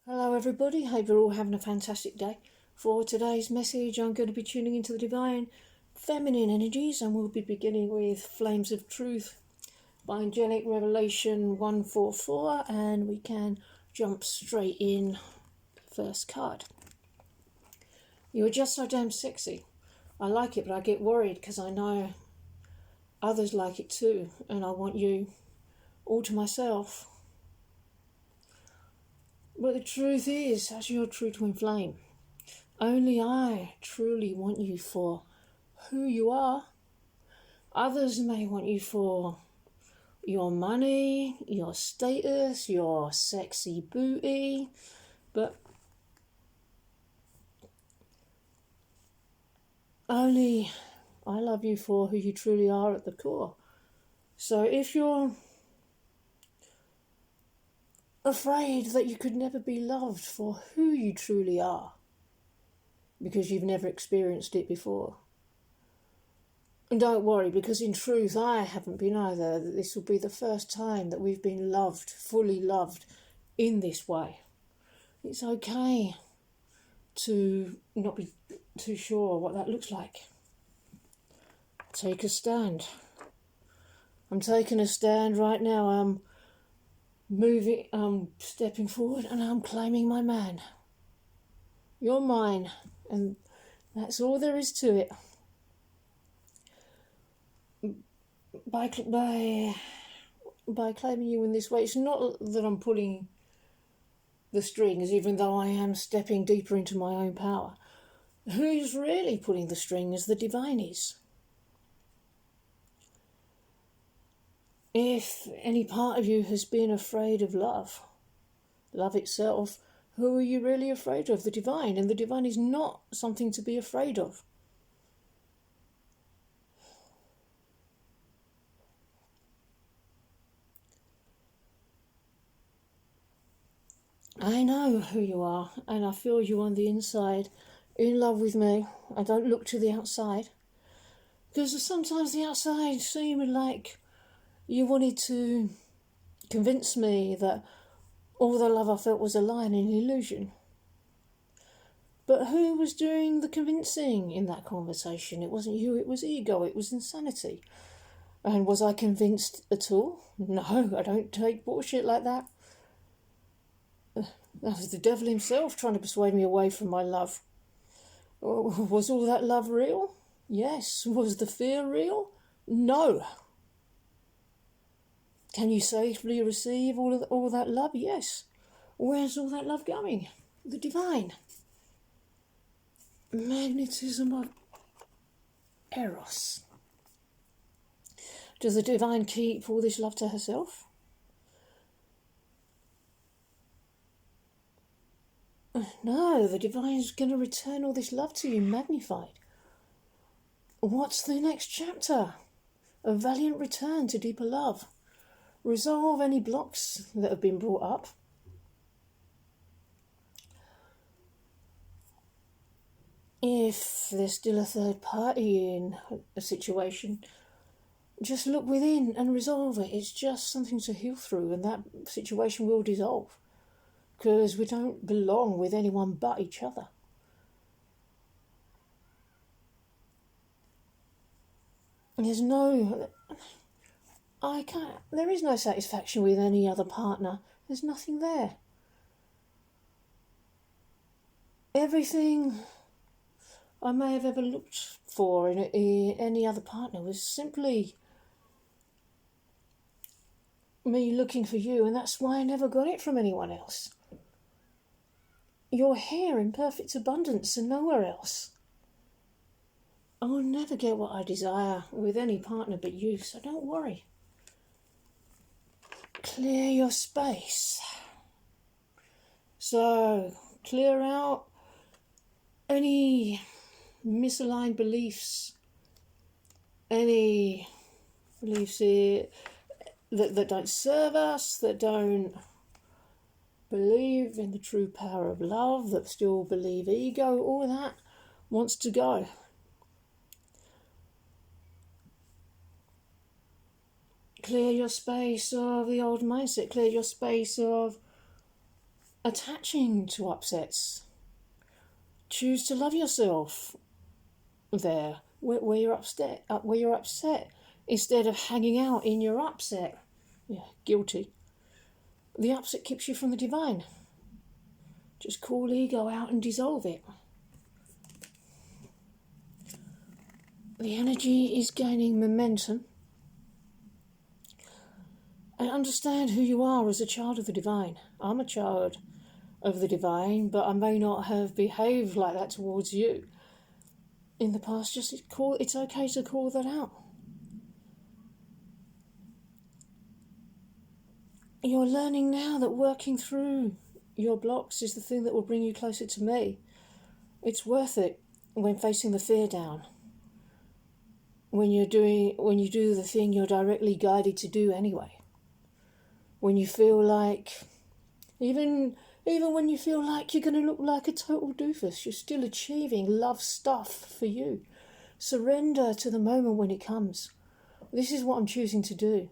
Hello everybody, hope you're all having a fantastic day. For today's message I'm going to be tuning into the divine feminine energies, and we'll be beginning with Flames of Truth by Angelic Revelation 144, and we can jump straight in. First card. You are just so damn sexy. I like it, but I get worried because I know others like it too, and I want you all to myself. But the truth is, as your true twin flame, only I truly want you for who you are. Others may want you for your money, your status, your sexy booty, but only I love you for who you truly are at the core. So if you're afraid that you could never be loved for who you truly are, because you've never experienced it before, and don't worry, because in truth I haven't been either. This will be the first time that we've been loved, fully loved in this way. It's okay to not be too sure what that looks like. Take a stand. I'm taking a stand right now. I'm stepping forward, and I'm claiming my man. You're mine, and that's all there is to it. By claiming you in this way, it's not that I'm pulling the strings, even though I am stepping deeper into my own power. Who's really pulling the strings? The divine is. If any part of you has been afraid of love itself, who are you really afraid of? The divine. And the divine is not something to be afraid of. I know who you are, and I feel you on the inside, in love with me. I don't look to the outside, because sometimes the outside seemed like you wanted to convince me that all the love I felt was a lie and an illusion. But who was doing the convincing in that conversation? It wasn't you, it was ego, it was insanity. And was I convinced at all? No, I don't take bullshit like that. That was the devil himself trying to persuade me away from my love. Was all that love real? Yes. Was the fear real? No. Can you safely receive all that love? Yes. Where's all that love going? The divine. Magnetism of Eros. Does the divine keep all this love to herself? No, the divine's going to return all this love to you, magnified. What's the next chapter? A valiant return to deeper love. Resolve any blocks that have been brought up. If there's still a third party in a situation, just look within and resolve it. It's just something to heal through, and that situation will dissolve. Because we don't belong with anyone but each other. There is no satisfaction with any other partner. There's nothing there. Everything I may have ever looked for in any other partner was simply me looking for you, and that's why I never got it from anyone else. You're here in perfect abundance and nowhere else. I will never get what I desire with any partner but you, so don't worry. Clear your space. So, clear out any misaligned beliefs, any beliefs here that don't serve us, that don't believe in the true power of love, that still believe ego, all that wants to go. Clear your space of the old mindset, clear your space of attaching to upsets. Choose to love yourself there, where you're upset, instead of hanging out in your upset. Yeah, guilty. The upset keeps you from the divine. Just call ego out and dissolve it. The energy is gaining momentum. And understand who you are as a child of the divine. I'm a child of the divine, but I may not have behaved like that towards you in the past. It's okay to call that out. You're learning now that working through your blocks is the thing that will bring you closer to me. It's worth it when facing the fear down. When you do the thing you're directly guided to do anyway. When you feel like, even when you feel like you're going to look like a total doofus, you're still achieving love stuff for you. Surrender to the moment when it comes. This is what I'm choosing to do.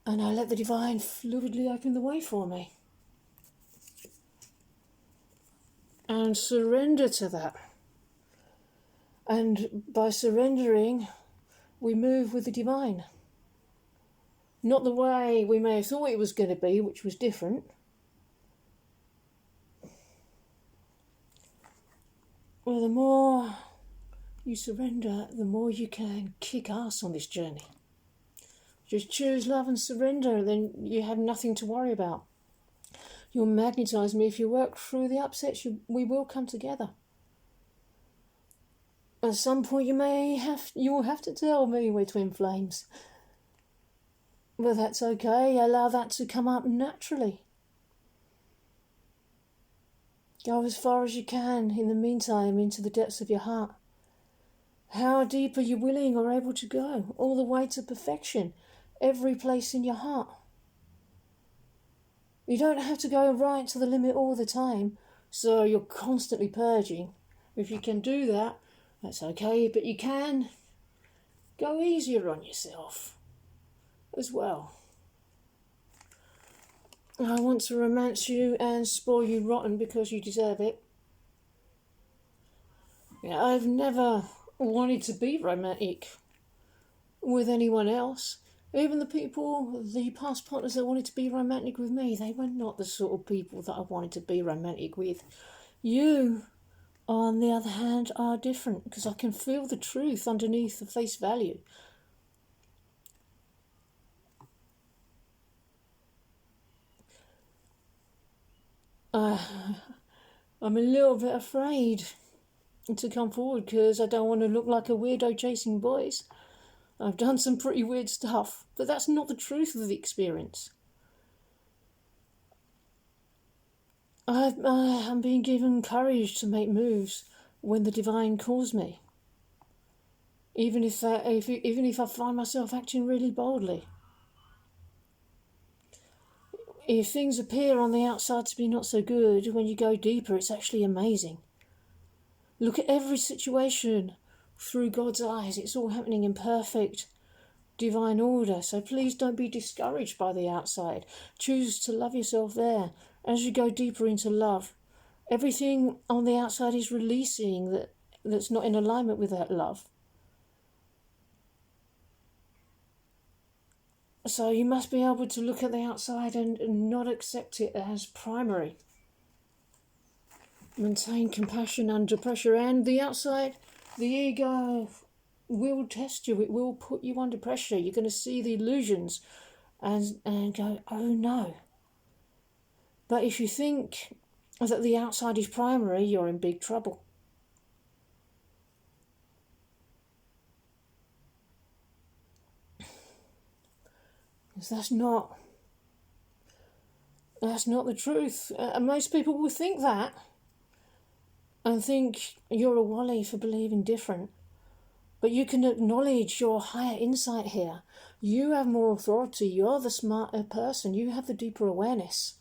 And I let the divine fluidly open the way for me. And surrender to that. And by surrendering, we move with the divine. Not the way we may have thought it was going to be, which was different. Well, the more you surrender, the more you can kick ass on this journey. Just choose love and surrender, then you have nothing to worry about. You'll magnetise me. If you work through the upsets, we will come together. At some point you will have to tell me we're twin flames. But that's okay. Allow that to come up naturally. Go as far as you can in the meantime into the depths of your heart. How deep are you willing or able to go? All the way to perfection. Every place in your heart. You don't have to go right to the limit all the time, so you're constantly purging. If you can do that, that's okay, but you can go easier on yourself as well. I want to romance you and spoil you rotten because you deserve it. Yeah, I've never wanted to be romantic with anyone else. Even the past partners that wanted to be romantic with me, they were not the sort of people that I wanted to be romantic with. You, on the other hand, are different because I can feel the truth underneath the face value. I'm a little bit afraid to come forward because I don't want to look like a weirdo chasing boys. I've done some pretty weird stuff, but that's not the truth of the experience. I'm being given courage to make moves when the divine calls me. Even if I find myself acting really boldly. If things appear on the outside to be not so good, when you go deeper, it's actually amazing. Look at every situation through God's eyes. It's all happening in perfect divine order. So please don't be discouraged by the outside. Choose to love yourself there. As you go deeper into love, everything on the outside is releasing that's not in alignment with that love. So you must be able to look at the outside and not accept it as primary. Maintain compassion under pressure, and the outside, the ego will test you. It will put you under pressure. You're going to see the illusions and go, oh no. But if you think that the outside is primary, you're in big trouble. Because that's not the truth. Most people will think that and think you're a wally for believing different. But you can acknowledge your higher insight here. You have more authority. You're the smarter person. You have the deeper awareness.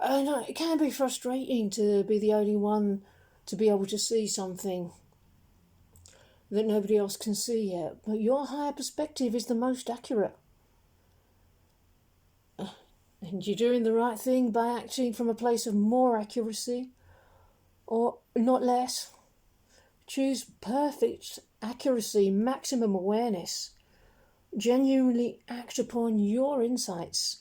And it can be frustrating to be the only one to be able to see something that nobody else can see yet. But your higher perspective is the most accurate. And And you're doing the right thing by acting from a place of more accuracy, or not less. Choose perfect accuracy, maximum awareness. Genuinely act upon your insights.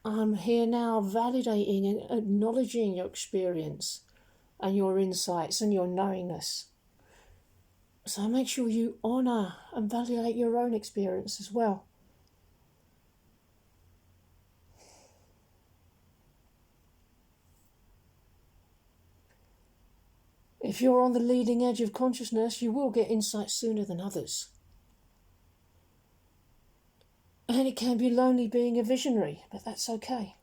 I'm here now validating and acknowledging your experience and your insights and your knowingness. So make sure you honour and validate your own experience as well. If you're on the leading edge of consciousness, you will get insight sooner than others. And it can be lonely being a visionary, but that's okay.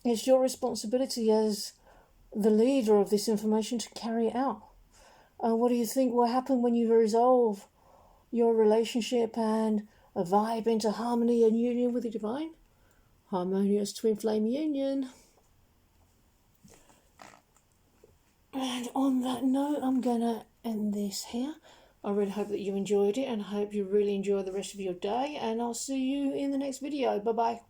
It's your responsibility as the leader of this information to carry it out. What do you think will happen when you resolve your relationship and a vibe into harmony and union with the divine? Harmonious twin flame union. And on that note, I'm going to end this here. I really hope that you enjoyed it, and I hope you really enjoy the rest of your day, and I'll see you in the next video. Bye-bye.